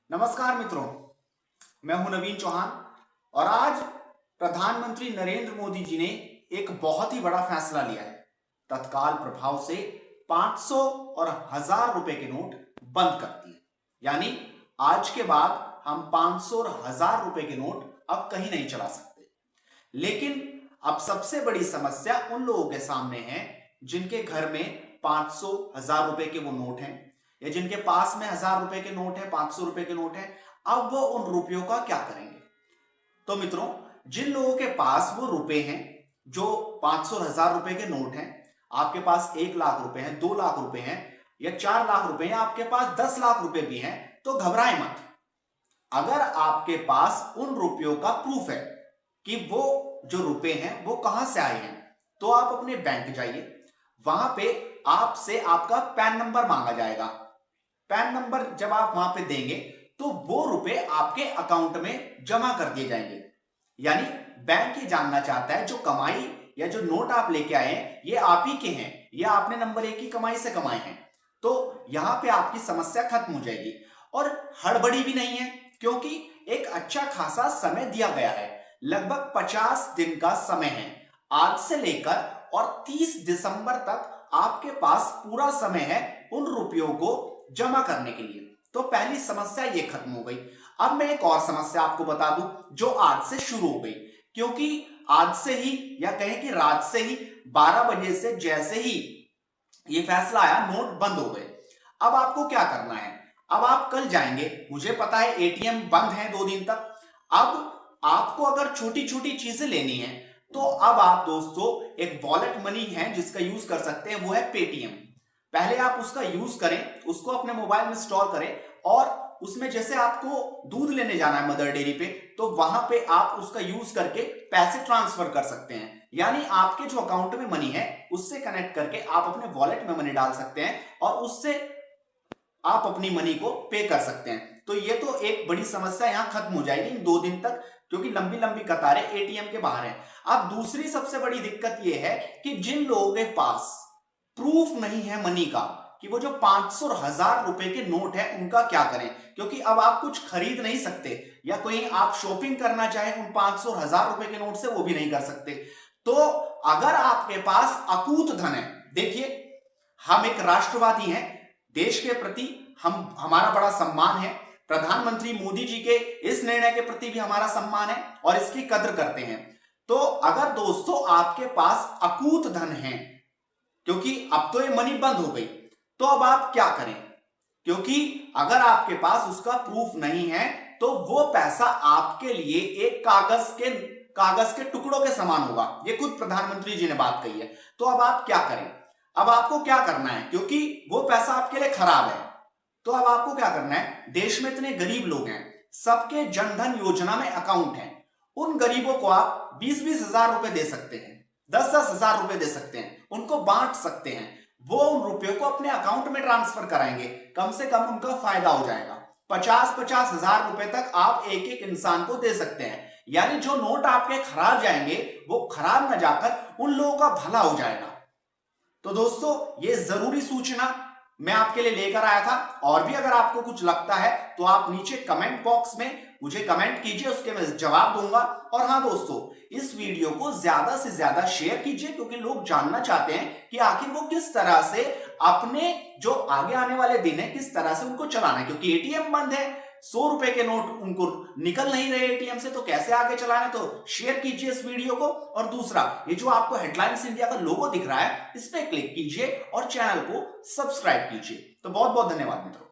नमस्कार मित्रों, मैं हूं नवीन चौहान और आज प्रधानमंत्री नरेंद्र मोदी जी ने एक बहुत ही बड़ा फैसला लिया है। तत्काल प्रभाव से 500 और 1000 रुपए के नोट बंद कर दिए। यानी आज के बाद हम 500 और 1000 रुपए के नोट अब कहीं नहीं चला सकते। लेकिन अब सबसे बड़ी समस्या उन लोगों के सामने है जिनके घर में 500 1000 रुपए के वो नोट हैं या जिनके पास में 1000 रुपए के नोट है, 500 रुपए के नोट है। अब वो उन रुपयों का क्या करेंगे? तो मित्रों, जिन लोगों के पास वो रुपए हैं, जो 500 और 1000 रुपए के नोट हैं, आपके पास 1 लाख रुपए हैं, 2 लाख रुपए हैं या 4 लाख रुपए हैं, आपके पास 10 लाख रुपए भी हैं, तो घबराएं मत। अगर आपके पास उन रुपयों का प्रूफ है कि वो जो रुपए हैं वो कहां से आए हैं, तो आप अपने बैंक जाइए। वहां पे आपसे आपका पैन नंबर मांगा जाएगा। पैन नंबर जब आप वहां पे देंगे तो वो रुपए आपके अकाउंट में जमा कर दिए जाएंगे। यानी बैंक ये जानना चाहता है जो कमाई या जो नोट आप लेके आए हैं ये आप ही के हैं, या आपने नंबर 1 की कमाई से कमाए हैं। तो यहां पे आपकी समस्या खत्म हो जाएगी और हड़बड़ी भी नहीं है, क्योंकि एक अच्छा खासा समय दिया गया है। लगभग 50 दिन का समय है। आज से लेकर और 30 दिसंबर तक आपके पास पूरा समय है उन रुपयों को जमा करने के लिए। तो पहली समस्या ये खत्म हो गई। अब मैं एक और समस्या आपको बता दूं जो आज से शुरू हो गई, क्योंकि आज से ही या कहें कि रात से ही 12 बजे से जैसे ही ये फैसला आया, नोट बंद हो गए। अब आपको क्या करना है? अब आप कल जाएंगे, मुझे पता है एटीएम बंद है 2 दिन तक। अब आपको अगर छोटी छोटी चीजें लेनी है तो अब आप दोस्तों एक वॉलेट मनी है जिसका यूज कर सकते हैं, वो है पेटीएम। पहले आप उसका यूज करें, उसको अपने मोबाइल में इंस्टॉल करें और उसमें जैसे आपको दूध लेने जाना है मदर डेयरी पे, तो वहां पे आप उसका यूज करके पैसे ट्रांसफर कर सकते हैं। यानी आपके जो अकाउंट में मनी है उससे कनेक्ट करके आप अपने वॉलेट में मनी डाल सकते हैं और उससे आप अपनी मनी को पे कर सकते हैं। तो ये तो एक बड़ी समस्या यहां खत्म हो जाएगी इन 2 दिन तक, क्योंकि लंबी लंबी कतारें एटीएम के बाहर है। अब दूसरी सबसे बड़ी दिक्कत यह है कि जिन लोगों के पास प्रूफ नहीं है मनी का, कि वो जो 500 और 1000 रुपए के नोट है उनका क्या करें, क्योंकि अब आप कुछ खरीद नहीं सकते, या कोई आप शॉपिंग करना चाहे उन 500 और 1000 रुपए के नोट से वो भी नहीं कर सकते। तो अगर आपके पास अकूत धन है, देखिए हम एक राष्ट्रवादी हैं, देश के प्रति हमारा बड़ा सम्मान है, प्रधानमंत्री मोदी जी के इस निर्णय के प्रति भी हमारा सम्मान है और इसकी कद्र करते हैं। तो अगर दोस्तों आपके पास अकूत धन है, क्योंकि अब तो ये मनी बंद हो गई, तो अब आप क्या करें? क्योंकि अगर आपके पास उसका प्रूफ नहीं है तो वो पैसा आपके लिए एक कागज के टुकड़ों के समान होगा। ये खुद प्रधानमंत्री जी ने बात कही है। तो अब आप क्या करें? अब आपको क्या करना है, क्योंकि वो पैसा आपके लिए खराब है, तो अब आपको क्या करना है? देश में इतने गरीब लोग हैं, सबके जनधन योजना में अकाउंट है, उन गरीबों को आप 20-20 हजार रुपए दे सकते हैं, 10-10 हजार रुपए दे सकते हैं, उनको बांट सकते हैं। वो उन रुपयों को अपने अकाउंट में ट्रांसफर कराएंगे, कम से कम उनका फायदा हो जाएगा। 50-50 हजार रुपए तक आप एक एक इंसान को दे सकते हैं। यानी जो नोट आपके खराब जाएंगे वो खराब न जाकर उन लोगों का भला हो जाएगा। तो दोस्तों, ये जरूरी सूचना मैं आपके लिए लेकर आया था। और भी अगर आपको कुछ लगता है तो आप नीचे कमेंट बॉक्स में मुझे कमेंट कीजिए, उसके मैं जवाब दूंगा। और हाँ दोस्तों, इस वीडियो को ज्यादा से ज्यादा शेयर कीजिए, क्योंकि लोग जानना चाहते हैं कि आखिर वो किस तरह से अपने जो आगे आने वाले दिन है किस तरह से उनको चलाना है, क्योंकि एटीएम बंद है, 100 रुपए के नोट उनको निकल नहीं रहे एटीएम से, तो कैसे आगे चलाना? तो शेयर कीजिए इस वीडियो को। और दूसरा, ये जो आपको हेडलाइंस इंडिया का लोगो दिख रहा है, इस पे क्लिक कीजिए और चैनल को सब्सक्राइब कीजिए। तो बहुत बहुत धन्यवाद मित्रों।